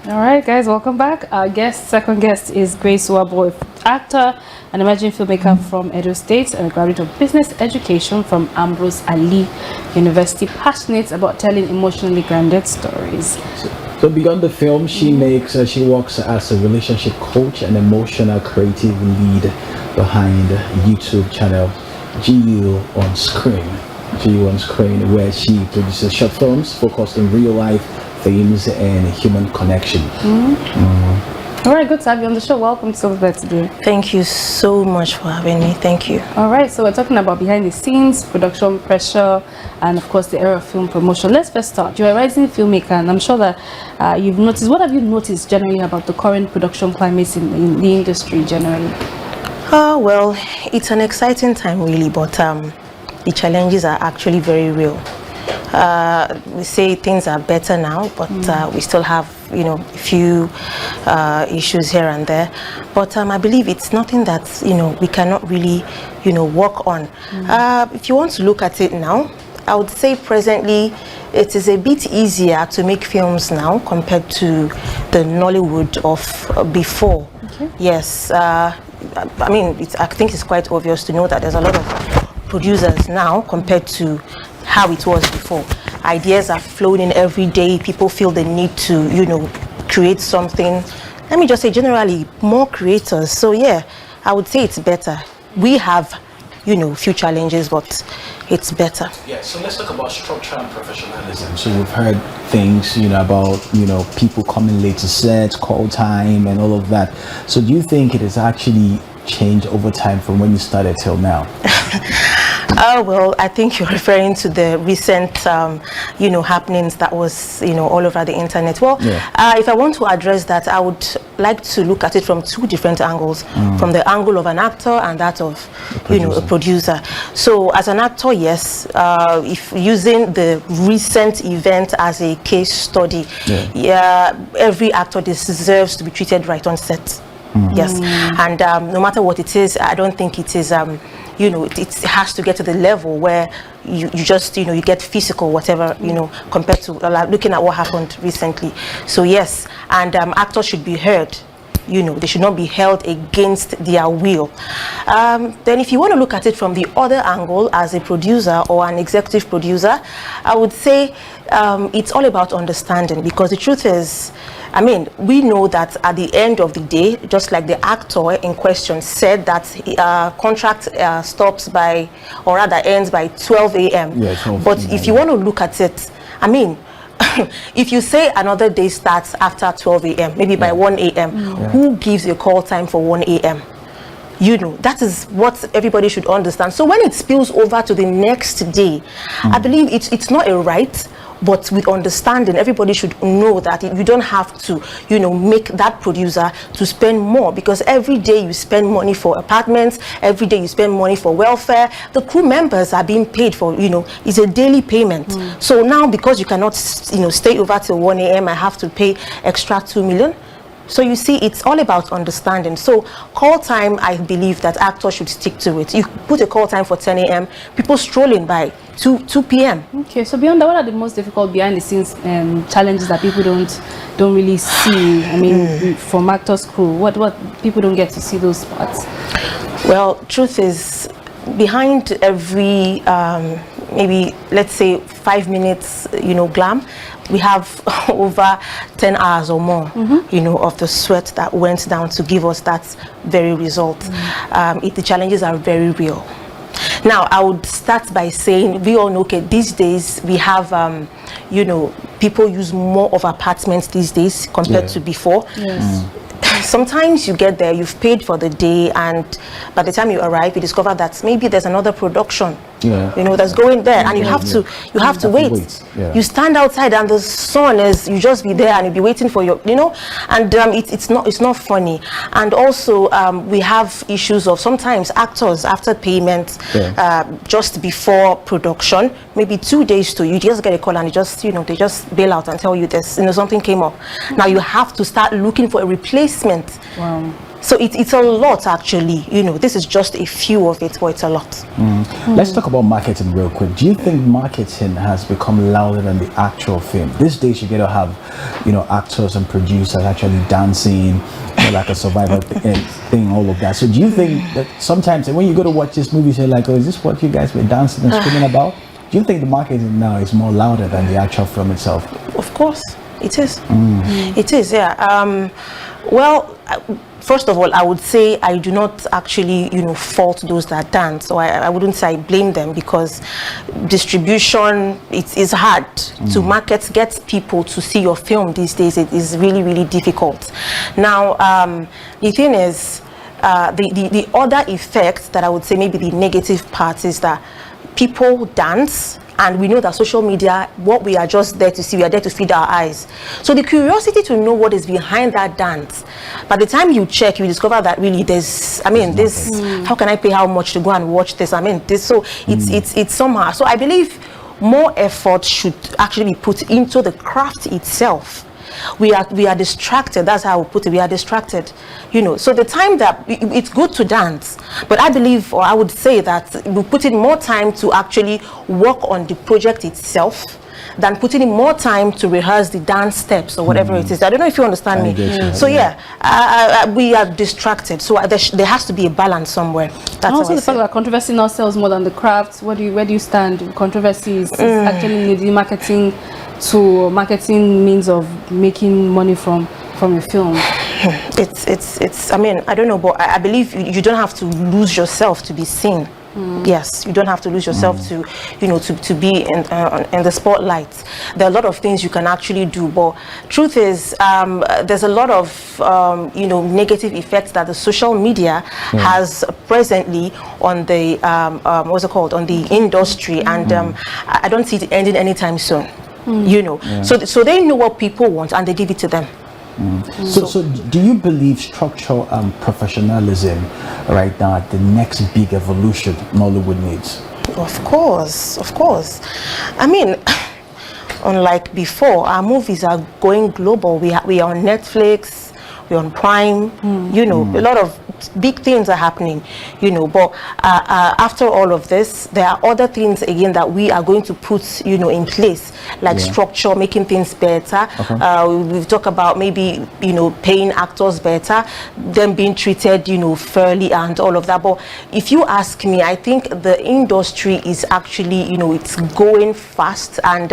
All right, guys, welcome back. Our second guest is Grace Uwaboy, actor and emerging filmmaker from Edo State and a graduate of business education from Ambrose Ali University, passionate about telling emotionally grounded stories. So beyond the film, she works as a relationship coach and emotional creative lead behind YouTube channel GU on Screen, where she produces short films focused on real life themes and human connection. All right, good to have you on the show. Welcome to Silver today. Thank you so much for having me. Thank you. All right, so we're talking about behind the scenes, production pressure, and of course the era of film promotion. Let's first start. You're a rising filmmaker, and I'm sure that you've noticed. What have you noticed generally about the current production climate in the industry generally? Well, it's an exciting time really, but the challenges are actually very real. We say things are better now, but we still have, a few issues here and there. But I believe it's nothing that, we cannot really, work on. If you want to look at it now, I would say presently it is a bit easier to make films now compared to the Nollywood of before. Okay. Yes, I think it's quite obvious to know that there's a lot of producers now compared to how it was before. Ideas are flowing in every day. People feel the need to, create something. Let me just say generally more creators. So yeah, I would say it's better. We have, few challenges, but it's better. Yeah, so let's talk about structure and professionalism. So we've heard things, about, people coming late to set, call time and all of that. So do you think it has actually changed over time from when you started till now? Well, I think you're referring to the recent, happenings that was, all over the internet. Well, if I want to address that, I would like to look at it from two different angles, from the angle of an actor and that of, a producer. So as an actor, yes, if using the recent event as a case study, every actor deserves to be treated right on set. Yes, and no matter what it is, I don't think it is it has to get to the level where you just you get physical, whatever, compared to looking at what happened recently. So yes, and actors should be heard. They should not be held against their will. Then if you want to look at it from the other angle as a producer or an executive producer, I would say it's all about understanding, because the truth is, we know that at the end of the day, just like the actor in question said that contract stops by, or rather ends by 12 a.m. But if you want to look at it, if you say another day starts after 12 a.m., maybe by 1 a.m., who gives a call time for 1 a.m.? That is what everybody should understand. So when it spills over to the next day, I believe it's not a right, but with understanding, everybody should know that you don't have to, make that producer to spend more, because every day you spend money for apartments, every day you spend money for welfare. The crew members are being paid for, it's a daily payment. So now, because you cannot, stay over till 1 a.m., I have to pay extra 2 million. So you see, it's all about understanding. So call time, I believe that actors should stick to it. You put a call time for 10 a.m., people strolling by 2 p.m. Okay, so beyond that, what are the most difficult behind the scenes challenges that people don't really see? From actors' crew, what people don't get to see those parts? Well, truth is, behind every maybe let's say 5 minutes, glam, we have over 10 hours or more, of the sweat that went down to give us that very result. The challenges are very real. Now, I would start by saying, we all know, okay, these days we have, people use more of apartments these days compared to before. Yes. Sometimes you get there, you've paid for the day, and by the time you arrive, you discover that maybe there's another production, that's going there, and you have to wait. You stand outside, and the sun is, you just be there, and you'll be waiting for your, and it's not funny. And also, we have issues of sometimes actors after payment, just before production, maybe 2 days to, you just get a call, and they just bail out and tell you this, something came up. Now you have to start looking for a replacement. Wow. So it's a lot, actually. This is just a few of it, but it's a lot. Let's talk about marketing real quick. Do you think marketing has become louder than the actual film? These days, you get to have, actors and producers actually dancing, like a Survivor thing, all of that. So do you think that sometimes when you go to watch this movie, you're like, oh, is this what you guys were dancing and screaming about? Do you think the marketing now is more louder than the actual film itself? Of course, it is. It is, yeah. First of all, I would say I do not actually, fault those that dance. So I wouldn't say I blame them, because distribution, it is hard to market, get people to see your film these days. It is really, really difficult. Now, the thing is, the other effect that I would say, maybe the negative part, is that people dance. And we know that social media, what we are just there to see, we are there to feed our eyes. So the curiosity to know what is behind that dance, by the time you check, you discover that really there's, how can I pay how much to go and watch this? It's somehow. So I believe more effort should actually be put into the craft itself. We are distracted. That's how I would put it. We are distracted, So the time that it's good to dance, but I believe, or I would say that we put in more time to actually work on the project itself than putting in more time to rehearse the dance steps or whatever it is. I don't know if you understand me. So we are distracted. So there has to be a balance somewhere. That's and also the fact that controversy now sells more than the craft. Where do you stand? Controversy is actually needing marketing means of making money from a film. It's I don't know, but I believe you don't have to lose yourself to be seen. Yes, you don't have to lose yourself to to be in the spotlight. There are a lot of things you can actually do, but truth is there's a lot of negative effects that the social media has presently on the what's it called, on the industry, and I don't see it ending anytime soon. So they know what people want and they give it to them. So do you believe structural professionalism right now the next big evolution Nollywood needs? Of course. Unlike before, our movies are going global. We are on Netflix, we're on Prime, a lot of big things are happening, but after all of this, there are other things again that we are going to put, in place, like structure, making things better. We've talked about maybe, paying actors better, them being treated, fairly and all of that. But if you ask me, I think the industry is actually, it's going fast, and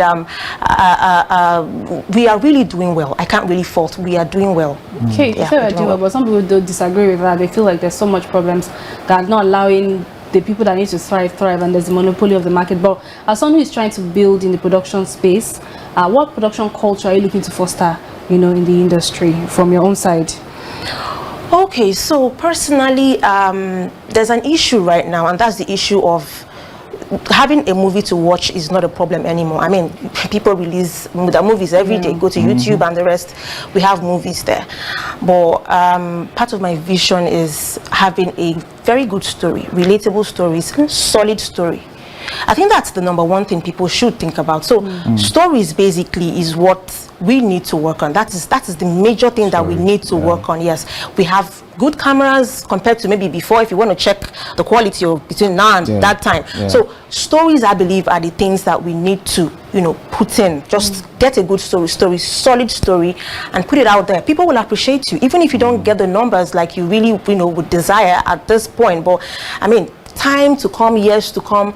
we are really doing well. I can't really fault. We are doing well. Okay, you say we're doing well, but some people do disagree with that. They feel like there's so much problems that are not allowing the people that need to thrive, and there's a monopoly of the market. But as someone who is trying to build in the production space, what production culture are you looking to foster, in the industry from your own side? Okay, so personally, there's an issue right now, and that's the issue of having a movie to watch is not a problem anymore. People release the movies every day. Go to YouTube and the rest, we have movies there. But part of my vision is having a very good story, relatable stories, solid story. I think that's the number one thing people should think about. So stories basically is what we need to work on. That is the major thing that we need to work on. Yes, we have good cameras compared to maybe before, if you want to check the quality of between now and that time. So stories, I believe, are the things that we need to put in. Just get a good story, solid story, and put it out there. People will appreciate you, even if you don't get the numbers like you really would desire at this point. But time to come, years to come,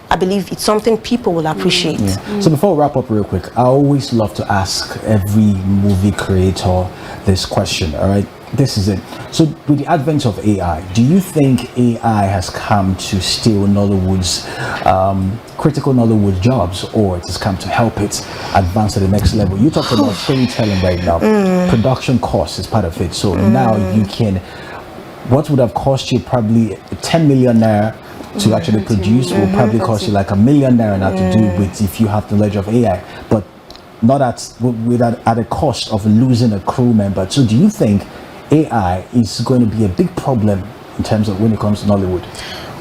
I believe it's something people will appreciate. So before we wrap up real quick, I always love to ask every movie creator this question, all right? This is it. So with the advent of AI, do you think AI has come to steal Nollywood's, critical Nollywood jobs, or it has come to help it advance to the next level? You talked about storytelling right now. Production cost is part of it. So now you can, what would have cost you probably 10 million naira to actually produce will probably cost you like $1 million now to do with if you have the knowledge of AI, but not at a cost of losing a crew member. So do you think AI is going to be a big problem in terms of when it comes to Nollywood?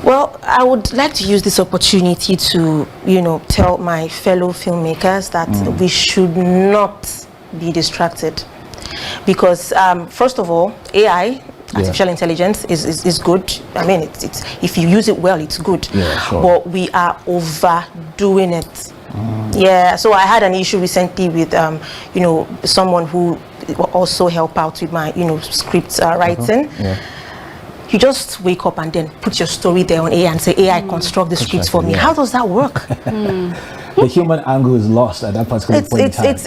Well, I would like to use this opportunity to, tell my fellow filmmakers that we should not be distracted, because first of all, AI artificial intelligence is good. I mean, it's if you use it well, it's good. Yeah, sure. But we are overdoing it. Yeah. So I had an issue recently with someone who also help out with my script writing. Yeah. You just wake up and then put your story there on AI and say, AI, construct the script for me. Yeah. How does that work? The human angle is lost at that particular point in time.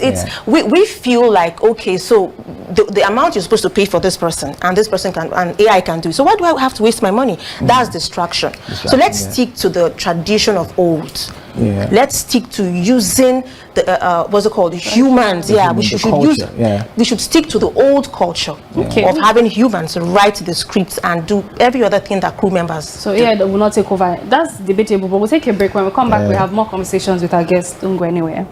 We feel like, okay, so the amount you're supposed to pay for this person, and this person and AI can do. So why do I have to waste my money? That's distraction. So let's stick to the tradition of old. Yeah. Let's stick to using the what's it called? Humans. Yeah, we should use. Yeah. We should stick to the old culture of having humans write the scripts and do every other thing that crew members. So AI will not take over. That's debatable. But we'll take a break. When we come back, we have more conversations with our guests. Don't go anywhere.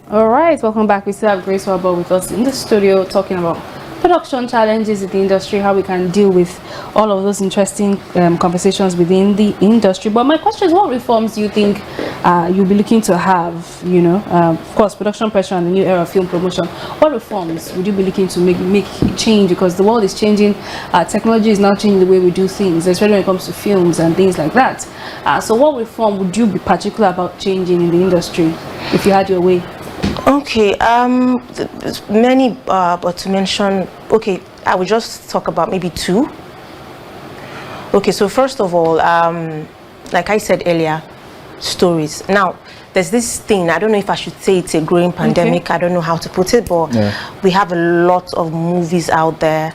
All right, welcome back. We still have Grace Wabo with us in the studio talking about production challenges in the industry, how we can deal with all of those interesting conversations within the industry. But my question is, what reforms do you think you'll be looking to have? Of course, production pressure and the new era of film promotion. What reforms would you be looking to make change? Because the world is changing, technology is now changing the way we do things, especially when it comes to films and things like that. So what reform would you be particular about changing in the industry if you had your way? Okay, many, but to mention, okay, I will just talk about maybe two. Okay, so first of all, like I said earlier, stories. Now, there's this thing, I don't know if I should say it's a growing pandemic, I don't know how to put it, but we have a lot of movies out there,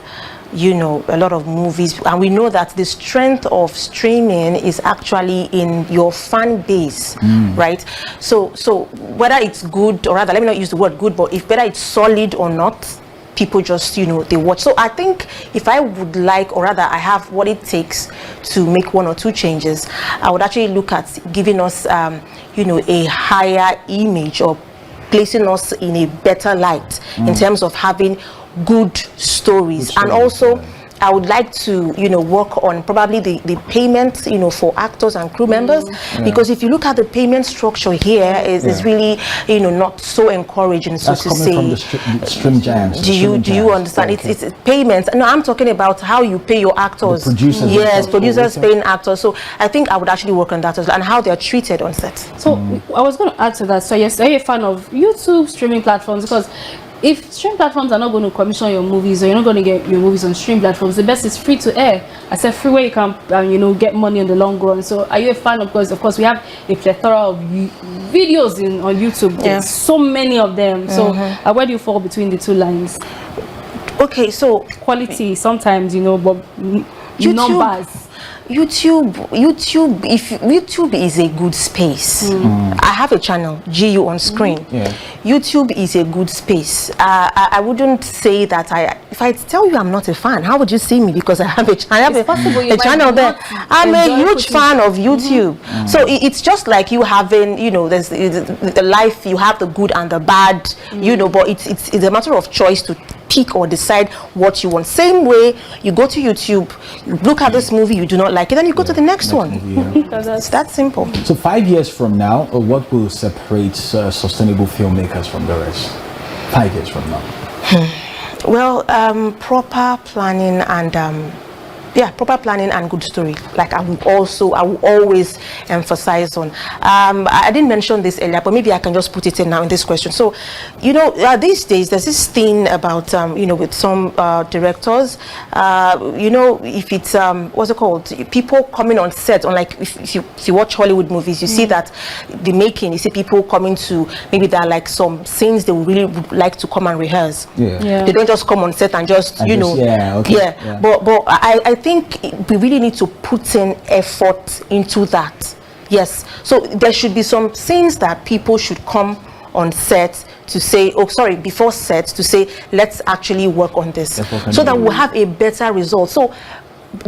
a lot of movies, and we know that the strength of streaming is actually in your fan base, right? So whether it's good, or rather, let me not use the word good, but whether it's solid or not, people just they watch. So I think if I would like, or rather I have what it takes to make one or two changes, I would actually look at giving us a higher image, or placing us in a better light in terms of having good stories. And also I would like to work on probably the payment for actors and crew members, because if you look at the payment structure here, is really not so encouraging. So That's to coming say, from the stream giants. do you understand? Okay. It's payments. No, I'm talking about how you pay your actors. The producers. Yes, producers paying actors. So I think I would actually work on that as well, and how they are treated on set. So I was going to add to that. So yes, are you a fan of YouTube streaming platforms? Because if stream platforms are not going to commission your movies, or you're not going to get your movies on stream platforms, the best is free to air. I said free where you can get money in the long run. So are you a fan of, because of course we have a plethora of videos on YouTube. There's so many of them. So where do you fall between the two lines? Okay, so quality sometimes, but numbers. YouTube is a good space. I have a channel, GU on screen. YouTube is a good space. I wouldn't say that if I tell you I'm not a fan, how would you see me? Because I have a channel there. I'm a huge fan of YouTube. So it's just like you having, there's the life, you have the good and the bad, but it's a matter of choice to pick or decide what you want. Same way, you go to YouTube, you look at this movie, you do not like it, then you go to the next one. It's that simple. So 5 years from now, what will separate sustainable filmmakers from the rest? 5 years from now. Well, proper planning and proper planning and good story. Like I will always emphasize on. I didn't mention this earlier, but maybe I can just put it in now in this question. So, these days there's this thing about with some directors, if it's what's it called? People coming on set, on like if you watch Hollywood movies, you see that the making. You see people coming to, maybe there are like some scenes they would really like to come and rehearse. They don't just come on set and just But I think we really need to put in effort into that. Yes, so there should be some things that people should come on set to say, before set to say, let's actually work on this, so that we'll have a better result. So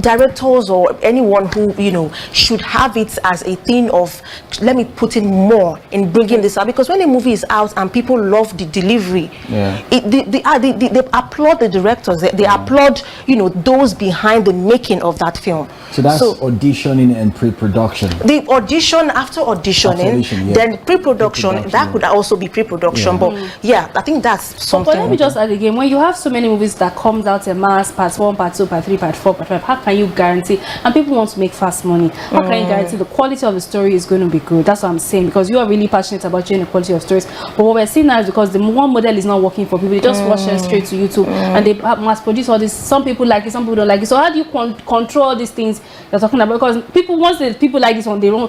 directors or anyone who, you know, should have it as a thing of, let me put in more in bringing this out, because when a movie is out and people love the delivery, they applaud the directors, they applaud, you know, those behind the making of that film. So that's auditioning and pre-production. The audition, after auditioning, then pre-production, that could also be pre-production, but yeah, I think that's something. But let me just add again, when you have so many movies that comes out in mass, part 1, part 2, part 3, part 4, part 5, how can you guarantee, and people want to make fast money, how can you guarantee the quality of the story is going to be good? That's what I'm saying, because you are really passionate about changing the quality of stories. But what we're seeing now is because the one model is not working for people, they just rush it straight to YouTube and they mass produce all this. Some people like it, some people don't like it. So how do you control all these things you're talking about? Because people, once the people like this one, they run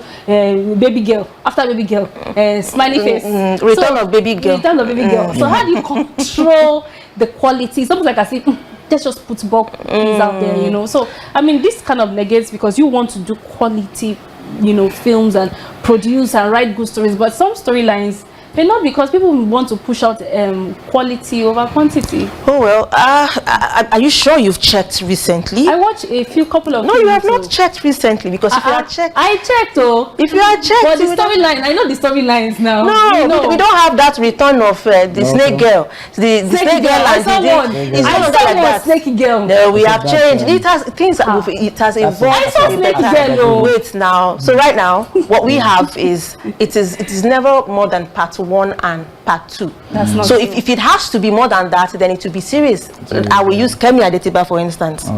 baby girl after baby girl, smiley face, return of baby girl. So how do you control the quality? It's almost like I say, let's just put bulk things out there, you know. So I mean, this kind of negates, because you want to do quality, you know, films and produce and write good stories, but some storylines may not, because people want to push out quality over quantity. Oh well, are you sure you've checked recently? I watched a couple of. No, you have not checked recently, because if you had checked, I checked. Oh, if you had checked, but the storyline, I know the storylines now. No, you know. we don't have that return of the snake girl, the snake girl, and I saw snake girl. No, we have changed. It has things. It has evolved. I saw snake girl. Wait now. So right now, what we have is it is never more than part 1 and part 2. That's not so true. if it has to be more than that, then it will be serious. I will use Kemi Adetiba for instance.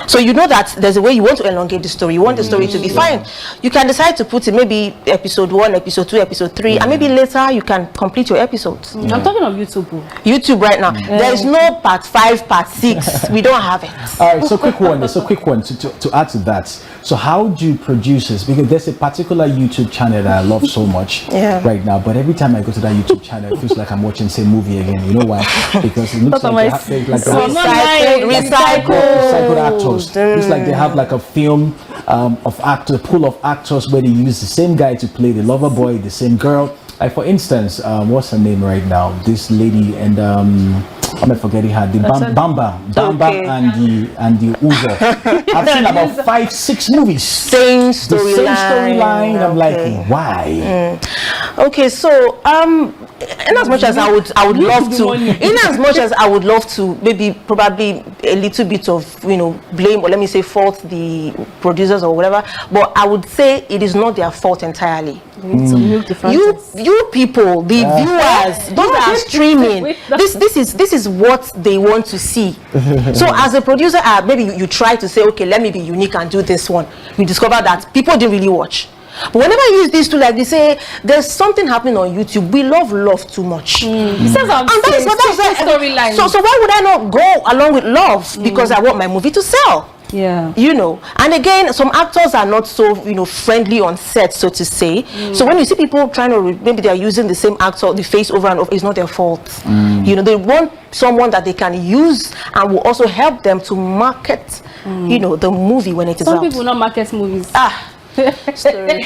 So you know that there's a way you want to elongate the story. You want the story to be fine. You can decide to put in maybe episode 1, episode 2, episode 3, and maybe later you can complete your episodes. I'm talking of YouTube. YouTube right now. There is no part 5, part 6. We don't have it. All right, so quick one to add to that. So how do producers, because there's a particular YouTube channel that I love so much right now, but every time I go to that YouTube channel, it feels like I'm watching the same movie again. You know why? Because it looks like recycled actors. It's like they have like a film pool of actors where they use the same guy to play the lover boy, the same girl. Like for instance, what's her name right now? This lady and I'm forgetting her. The Bamba and the Uzo. I've seen about 5-6 movies. Same storyline. I'm like, why? Okay, so in as much as I would love to, in as much as I would love to, probably a little bit of, you know, blame, or let me say fault the producers or whatever, but I would say it is not their fault entirely. You people, the viewers, those that are streaming, this is what they want to see. So as a producer, maybe you try to say, okay, let me be unique and do this one. We discover that people didn't really watch. But whenever you use these two, like they say, there's something happening on YouTube. We love too much. That's storyline. So why would I not go along with love? Because I want my movie to sell. Yeah, you know, and again, some actors are not so, you know, friendly on set, so to say. So when you see people trying to, maybe they are using the same actor, the face over and over, it's not their fault. You know, they want someone that they can use and will also help them to market, you know, the movie when it is out. Some people not market movies. Story.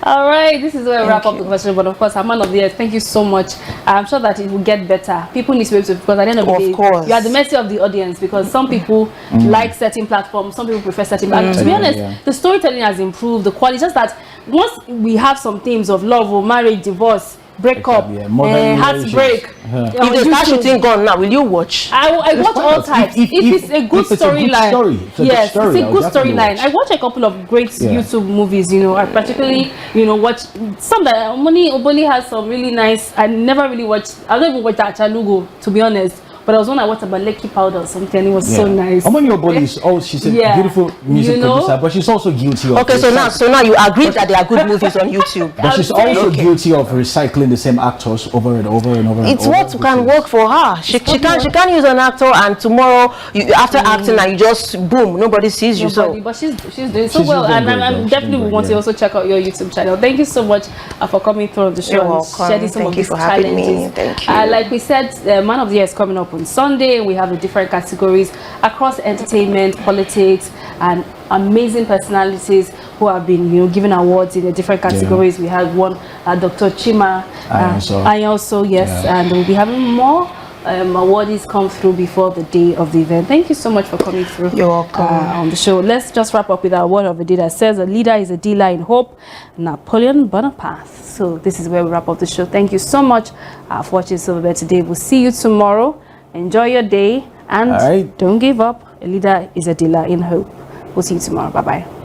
All right, this is where we wrap up the question. But of course, I'm man of the year. Thank you so much. I'm sure that it will get better. People need to be able to, because at the end of the day, you are the mercy of the audience, because some people like certain platforms, some people prefer certain platforms. To be honest, the storytelling has improved, the quality. Just that once we have some themes of love or marriage, divorce, breakup, heartbreak. If they start shooting gun now, will you watch? I watch all types. If it's a good storyline, yes, it's a good storyline. I watch a couple of great YouTube movies. You know, I particularly, you know, watch some that Oboni has some really nice. I never really watched. I don't even watch that Chalugo, to be honest. But I was one I watched about Lekki Powder or something. It was so nice. Omoni Oboli is also, she's a beautiful music producer, but she's also guilty of. Okay, so now you agree that there are good movies on YouTube. But she's also guilty of recycling the same actors over and over and over. It's what can work for her. She can't use an actor and tomorrow after acting and you just boom, nobody sees you. So but she's doing so well, and I definitely want to also check out your YouTube channel. Thank you so much for coming through on the show. You're welcome. Shedding some of these challenges. Thank you. Like we said, Man of the Year is coming up on Sunday. We have the different categories across entertainment, politics, and amazing personalities who have been, you know, given awards in the different categories. We had one, Dr. Chima Ayonso, and we'll be having more awardees come through before the day of the event. Thank you so much for coming through. You're welcome. On the show. Let's just wrap up with our word of the day that says a leader is a dealer in hope. Napoleon Bonaparte. So this is where we wrap up the show. Thank you so much for watching Silverbird today. We'll see you tomorrow. Enjoy your day and don't give up. A leader is a dealer in hope. We'll see you tomorrow. Bye-bye.